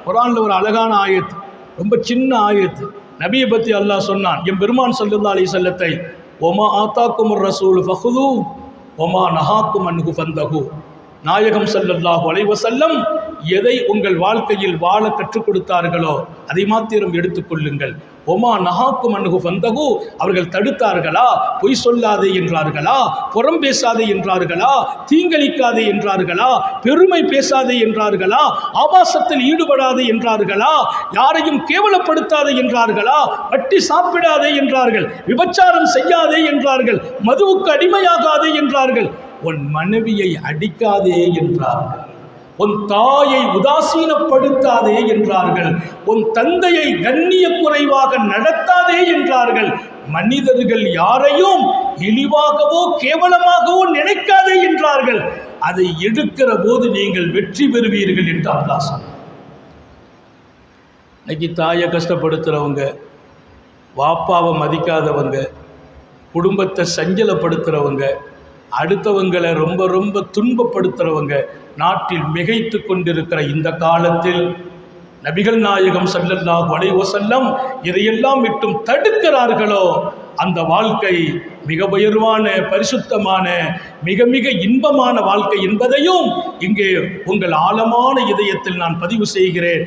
குர்ஆன்ல ஒரு அழகான ஆயத்து, ரொம்ப சின்ன ஆயத்து. நபியை பற்றி அல்லாஹ் சொன்னான். என் பெருமான் ஸல்லல்லாஹு அலைஹி வஸல்லத்தை ஒமா ஆத்தாக்குமுர் ரசூல் ஃபஹுது ஒமா நஹாக்கும் அன்ஹு ஃபந்தஹு. நாயகம் ஸல்லல்லாஹு அலைஹி வஸல்லம் எதை உங்கள் வாழ்க்கையில் வாழ கற்றுக் கொடுத்தார்களோ அதை மாத்திரம் எடுத்துக்கொள்ளுங்கள். ஒமா நஹாக்கும் அன்ஹு ஃபந்தஹு, அவர்கள் தடுத்தார்களா? பொய் சொல்லாதே என்றார்களா? புறம் பேசாதே என்றார்களா? தீங்களிக்காதே என்றார்களா? பெருமை பேசாதே என்றார்களா? ஆபாசத்தில் ஈடுபடாதே என்றார்களா? யாரையும் கேவலப்படுத்தாதே என்றார்களா? வட்டி சாப்பிடாதே என்றார்கள், விபச்சாரம் செய்யாதே என்றார்கள், மதுவுக்கு அடிமையாகாதே என்றார்கள், உன் மனைவியை அடிக்காதே என்றார்கள், உன் தாயை உதாசீனப்படுத்தாதே என்றார்கள், உன் தந்தையை கண்ணிய குறைவாக நடத்தாதே என்றார்கள், மனிதர்கள் யாரையும் இழிவாகவோ கேவலமாகவோ நினைக்காதே என்றார்கள். அதை எடுக்கிற போது நீங்கள் வெற்றி பெறுவீர்கள் என்று அல்லாஹ் சொன்னார். இன்னைக்கு தாயை கஷ்டப்படுத்துகிறவங்க, வாப்பாவை மதிக்காதவங்க, குடும்பத்தை சஞ்சலப்படுத்துகிறவங்க, அடுத்தவங்களை ரொம்ப ரொம்ப துன்பப்படுத்துகிறவங்க நாட்டில் மிகைத்து கொண்டிருக்கிற இந்த காலத்தில் நபிகள் நாயகம் ஸல்லல்லாஹு அலைஹி வஸல்லம் இதையெல்லாம் விட்டும் தடுக்கிறார்களோ அந்த வாழ்க்கை மிக உயர்வான பரிசுத்தமான மிக மிக இன்பமான வாழ்க்கை என்பதையும் இங்கே உங்கள் ஆழமான இதயத்தில் நான் பதிவு செய்கிறேன்.